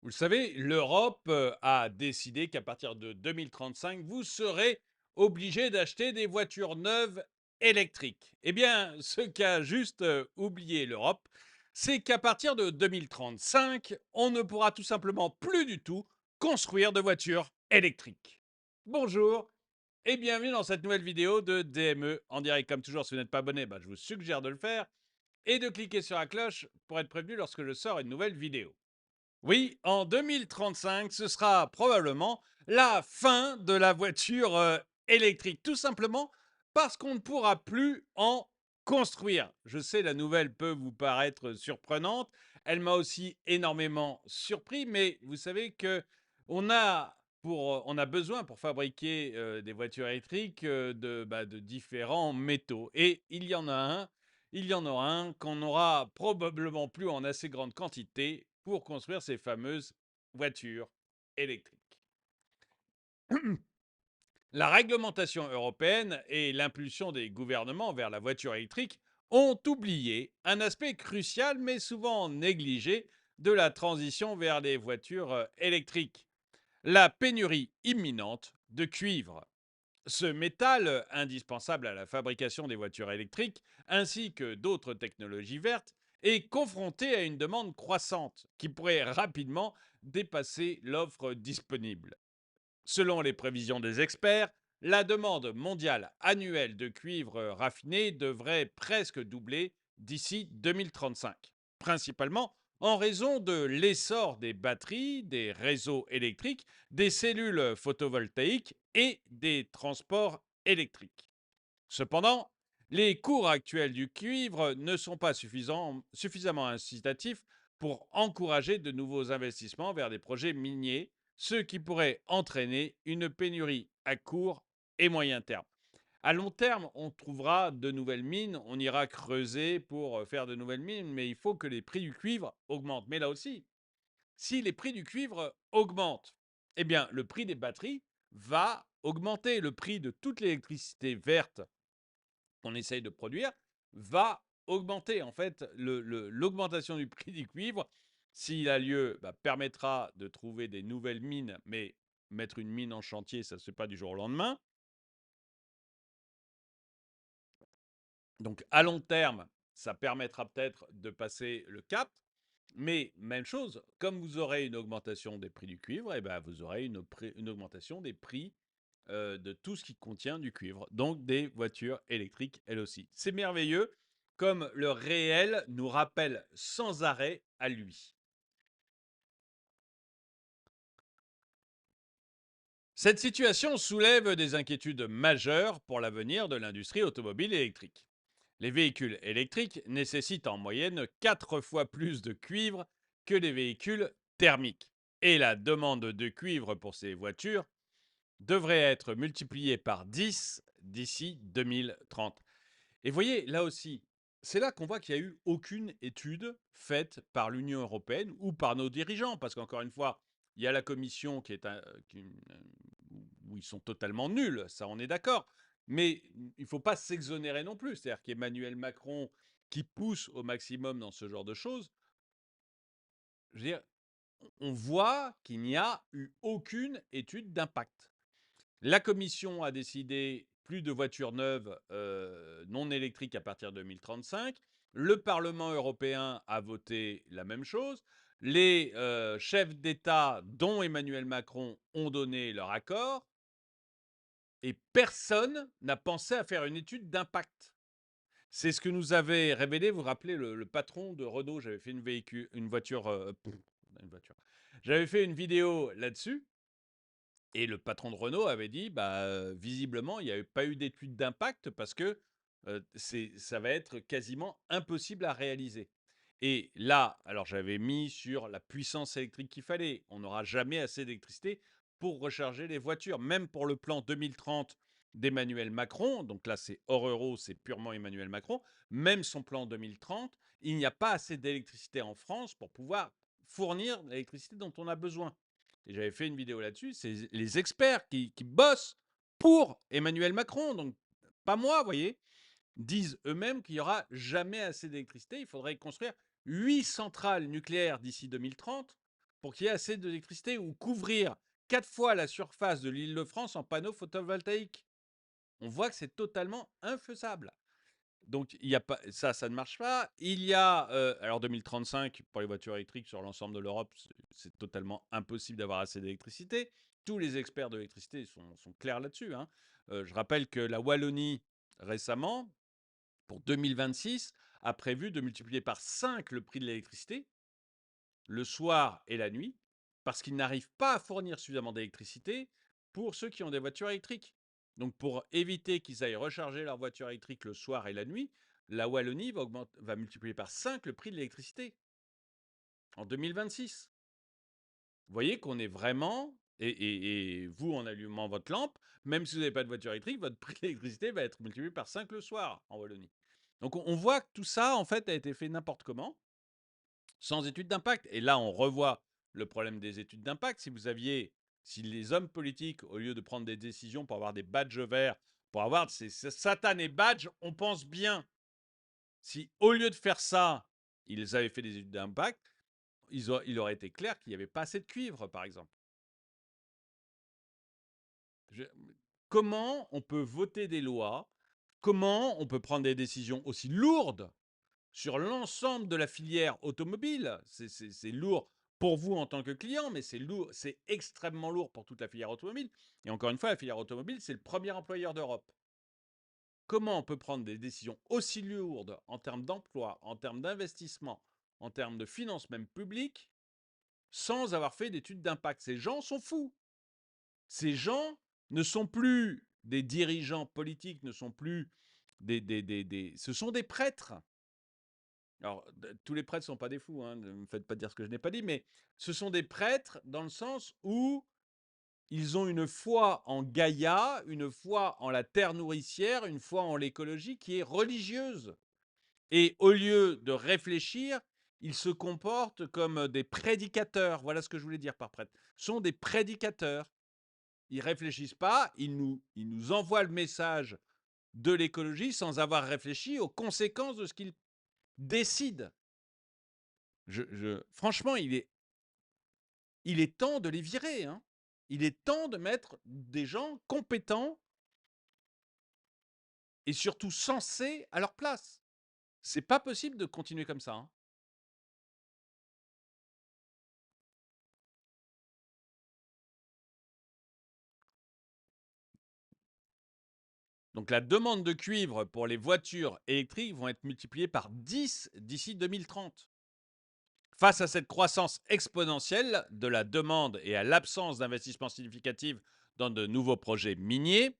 Vous le savez, l'Europe a décidé qu'à partir de 2035, vous serez obligé d'acheter des voitures neuves électriques. Eh bien, ce qu'a juste oublié l'Europe, c'est qu'à partir de 2035, on ne pourra tout simplement plus du tout construire de voitures électriques. Bonjour et bienvenue dans cette nouvelle vidéo de DME en direct. Comme toujours, si vous n'êtes pas abonné, je vous suggère de le faire et de cliquer sur la cloche pour être prévenu lorsque je sors une nouvelle vidéo. Oui, en 2035, ce sera probablement la fin de la voiture électrique, tout simplement parce qu'on ne pourra plus en construire. Je sais, la nouvelle peut vous paraître surprenante. Elle m'a aussi énormément surpris, mais vous savez que on a besoin pour fabriquer des voitures électriques de différents métaux. Et il y en aura un qu'on n'aura probablement plus en assez grande quantité pour construire ces fameuses voitures électriques. La réglementation européenne et l'impulsion des gouvernements vers la voiture électrique ont oublié un aspect crucial mais souvent négligé de la transition vers les voitures électriques, la pénurie imminente de cuivre. Ce métal, indispensable à la fabrication des voitures électriques, ainsi que d'autres technologies vertes, est confronté à une demande croissante qui pourrait rapidement dépasser l'offre disponible. Selon les prévisions des experts, la demande mondiale annuelle de cuivre raffiné devrait presque doubler d'ici 2035, principalement en raison de l'essor des batteries, des réseaux électriques, des cellules photovoltaïques et des transports électriques. Cependant, les cours actuels du cuivre ne sont pas suffisamment incitatifs pour encourager de nouveaux investissements vers des projets miniers, ce qui pourrait entraîner une pénurie à court et moyen terme. À long terme, on trouvera de nouvelles mines, on ira creuser pour faire de nouvelles mines, mais il faut que les prix du cuivre augmentent. Mais là aussi, si les prix du cuivre augmentent, eh bien, le prix des batteries va augmenter. Le prix de toute l'électricité verte qu'on essaye de produire va augmenter. En fait, l'augmentation du prix du cuivre, s'il a lieu, permettra de trouver des nouvelles mines, mais mettre une mine en chantier, ça ne se fait pas du jour au lendemain. Donc, à long terme, ça permettra peut-être de passer le cap. Mais même chose, comme vous aurez une augmentation des prix du cuivre, eh ben, vous aurez une augmentation des prix de tout ce qui contient du cuivre, donc des voitures électriques elles aussi. C'est merveilleux, comme le réel nous rappelle sans arrêt à lui. Cette situation soulève des inquiétudes majeures pour l'avenir de l'industrie automobile électrique. Les véhicules électriques nécessitent en moyenne 4 fois plus de cuivre que les véhicules thermiques. Et la demande de cuivre pour ces voitures devrait être multipliée par 10 d'ici 2030. Et voyez, là aussi, c'est là qu'on voit qu'il n'y a eu aucune étude faite par l'Union européenne ou par nos dirigeants, parce qu'encore une fois, il y a la commission où ils sont totalement nuls, ça on est d'accord, mais il ne faut pas s'exonérer non plus. C'est-à-dire qu'Emmanuel Macron, qui pousse au maximum dans ce genre de choses, je veux dire, on voit qu'il n'y a eu aucune étude d'impact. La commission a décidé plus de voitures neuves non électriques à partir de 2035. Le Parlement européen a voté la même chose. Les chefs d'État, dont Emmanuel Macron, ont donné leur accord. Et personne n'a pensé à faire une étude d'impact. C'est ce que nous avait révélé, vous vous rappelez, le patron de Renault. J'avais fait une voiture, une voiture. J'avais fait une vidéo là-dessus. Et le patron de Renault avait dit, visiblement, il n'y a pas eu d'étude d'impact parce que ça va être quasiment impossible à réaliser. Et là, alors j'avais mis sur la puissance électrique qu'il fallait. On n'aura jamais assez d'électricité pour recharger les voitures, même pour le plan 2030 d'Emmanuel Macron. Donc là, c'est hors euro, c'est purement Emmanuel Macron. Même son plan 2030, il n'y a pas assez d'électricité en France pour pouvoir fournir l'électricité dont on a besoin. Et j'avais fait une vidéo là-dessus. C'est les experts qui bossent pour Emmanuel Macron, donc pas moi, vous voyez, disent eux-mêmes qu'il n'y aura jamais assez d'électricité. Il faudrait construire 8 centrales nucléaires d'ici 2030 pour qu'il y ait assez d'électricité ou couvrir 4 fois la surface de l'Île-de-France en panneaux photovoltaïques. On voit que c'est totalement infaisable. Donc il y a pas ça ne marche pas. Il y a, alors 2035 pour les voitures électriques sur l'ensemble de l'Europe, c'est totalement impossible d'avoir assez d'électricité. Tous les experts de l'électricité sont clairs là-dessus, hein. Je rappelle que la Wallonie, récemment, pour 2026, a prévu de multiplier par 5 le prix de l'électricité, le soir et la nuit, parce qu'ils n'arrivent pas à fournir suffisamment d'électricité pour ceux qui ont des voitures électriques. Donc pour éviter qu'ils aillent recharger leur voiture électrique le soir et la nuit, la Wallonie va multiplier par 5 le prix de l'électricité en 2026. Vous voyez qu'on est vraiment, et vous, en allumant votre lampe, même si vous n'avez pas de voiture électrique, votre prix de l'électricité va être multiplié par 5 le soir en Wallonie. Donc on voit que tout ça, en fait, a été fait n'importe comment, sans étude d'impact. Et là, on revoit le problème des études d'impact. Si les hommes politiques, au lieu de prendre des décisions pour avoir des badges verts, pour avoir ces satanés badges, on pense bien. Si au lieu de faire ça, ils avaient fait des études d'impact, il aurait été clair qu'il n'y avait pas assez de cuivre, par exemple. Je- Comment on peut voter des lois? Comment on peut prendre des décisions aussi lourdes sur l'ensemble de la filière automobile? C'est lourd pour vous en tant que client, mais c'est lourd, c'est extrêmement lourd pour toute la filière automobile. Et encore une fois, la filière automobile, c'est le premier employeur d'Europe. Comment on peut prendre des décisions aussi lourdes en termes d'emploi, en termes d'investissement, en termes de finances même publiques, sans avoir fait d'études d'impact? Ces gens sont fous. Ces gens ne sont plus des dirigeants politiques, ne sont plus ce sont des prêtres. Alors, tous les prêtres ne sont pas des fous, hein, ne me faites pas dire ce que je n'ai pas dit, mais ce sont des prêtres dans le sens où ils ont une foi en Gaïa, une foi en la terre nourricière, une foi en l'écologie qui est religieuse. Et au lieu de réfléchir, ils se comportent comme des prédicateurs. Voilà ce que je voulais dire par prêtre. Ce sont des prédicateurs. Ils réfléchissent pas, ils nous envoient le message de l'écologie sans avoir réfléchi aux conséquences de ce qu'ils décident. Franchement, il est temps de les virer, hein. Il est temps de mettre des gens compétents et surtout sensés à leur place. C'est pas possible de continuer comme ça, hein. Donc la demande de cuivre pour les voitures électriques vont être multipliées par 10 d'ici 2030. Face à cette croissance exponentielle de la demande et à l'absence d'investissement significatif dans de nouveaux projets miniers,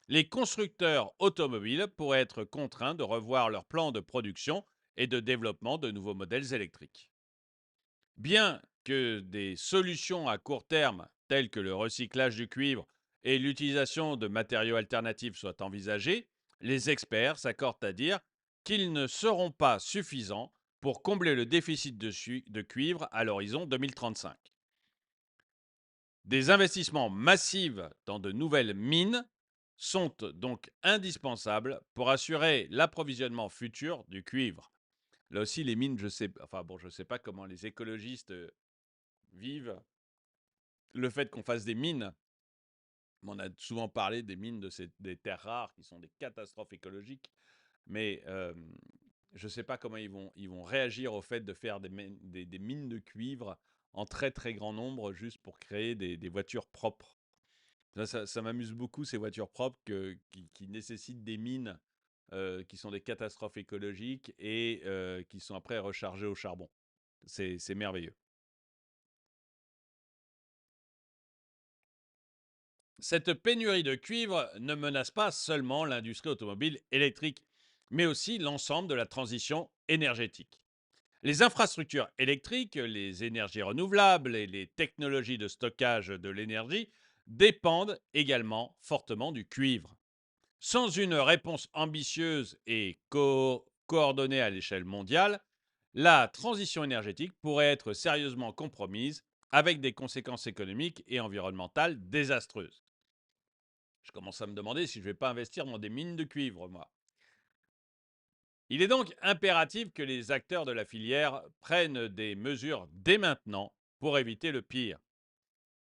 les constructeurs automobiles pourraient être contraints de revoir leur plan de production et de développement de nouveaux modèles électriques. Bien que des solutions à court terme, telles que le recyclage du cuivre et l'utilisation de matériaux alternatifs soient envisagées, les experts s'accordent à dire qu'ils ne seront pas suffisants pour combler le déficit de cuivre à l'horizon 2035. Des investissements massifs dans de nouvelles mines sont donc indispensables pour assurer l'approvisionnement futur du cuivre. Là aussi, les mines, je sais pas comment les écologistes vivent le fait qu'on fasse des mines. On a souvent parlé des mines des terres rares qui sont des catastrophes écologiques, mais je ne sais pas comment ils vont réagir au fait de faire des mines de cuivre en très très grand nombre juste pour créer des voitures propres. Ça m'amuse beaucoup, ces voitures propres qui nécessitent des mines qui sont des catastrophes écologiques et qui sont après rechargées au charbon. C'est merveilleux. Cette pénurie de cuivre ne menace pas seulement l'industrie automobile électrique, mais aussi l'ensemble de la transition énergétique. Les infrastructures électriques, les énergies renouvelables et les technologies de stockage de l'énergie dépendent également fortement du cuivre. Sans une réponse ambitieuse et coordonnée à l'échelle mondiale, la transition énergétique pourrait être sérieusement compromise avec des conséquences économiques et environnementales désastreuses. Je commence à me demander si je ne vais pas investir dans des mines de cuivre, moi. Il est donc impératif que les acteurs de la filière prennent des mesures dès maintenant pour éviter le pire.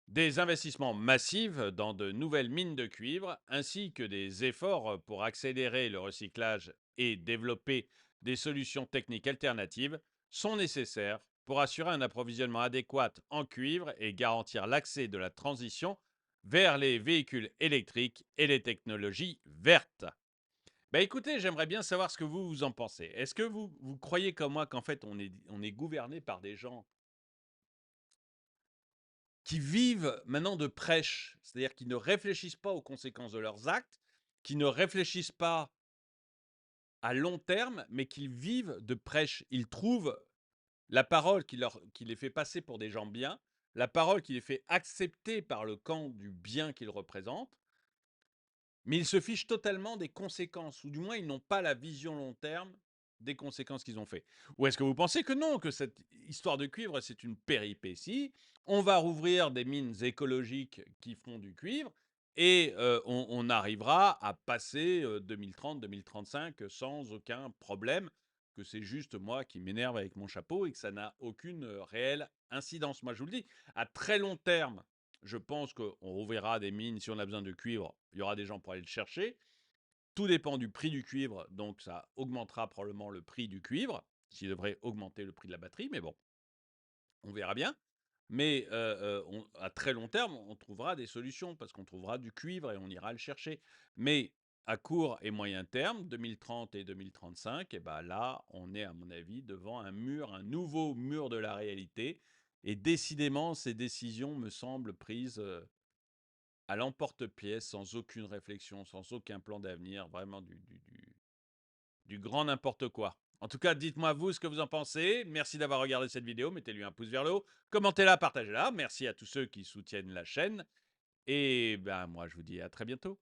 Des investissements massifs dans de nouvelles mines de cuivre, ainsi que des efforts pour accélérer le recyclage et développer des solutions techniques alternatives sont nécessaires pour assurer un approvisionnement adéquat en cuivre et garantir l'accès de la transition vers les véhicules électriques et les technologies vertes. Bah écoutez, j'aimerais bien savoir ce que vous en pensez. Est-ce que vous croyez comme moi qu'en fait on est gouverné par des gens qui vivent maintenant de prêche, c'est-à-dire qui ne réfléchissent pas aux conséquences de leurs actes, qui ne réfléchissent pas à long terme, mais qu'ils vivent de prêche. Ils trouvent la parole qui les fait passer pour des gens bien, la parole qui les fait accepter par le camp du bien qu'ils représentent, mais ils se fichent totalement des conséquences, ou du moins ils n'ont pas la vision long terme des conséquences qu'ils ont fait. Ou est-ce que vous pensez que non, que cette histoire de cuivre, c'est une péripétie? On va rouvrir des mines écologiques qui font du cuivre et on arrivera à passer 2030-2035 sans aucun problème, que c'est juste moi qui m'énerve avec mon chapeau et que ça n'a aucune réelle incidence. Moi, je vous le dis, à très long terme, je pense qu'on rouvrira des mines. Si on a besoin de cuivre, il y aura des gens pour aller le chercher. Tout dépend du prix du cuivre, donc ça augmentera probablement le prix du cuivre, ce qui devrait augmenter le prix de la batterie, mais bon, on verra bien. Mais à très long terme, on trouvera des solutions parce qu'on trouvera du cuivre et on ira le chercher. Mais à court et moyen terme, 2030 et 2035, et ben là, on est à mon avis devant un mur, un nouveau mur de la réalité. Et décidément, ces décisions me semblent prises à l'emporte-pièce, sans aucune réflexion, sans aucun plan d'avenir, vraiment du grand n'importe quoi. En tout cas, dites-moi vous ce que vous en pensez. Merci d'avoir regardé cette vidéo. Mettez-lui un pouce vers le haut. Commentez-la, partagez-la. Merci à tous ceux qui soutiennent la chaîne. Et ben moi, je vous dis à très bientôt.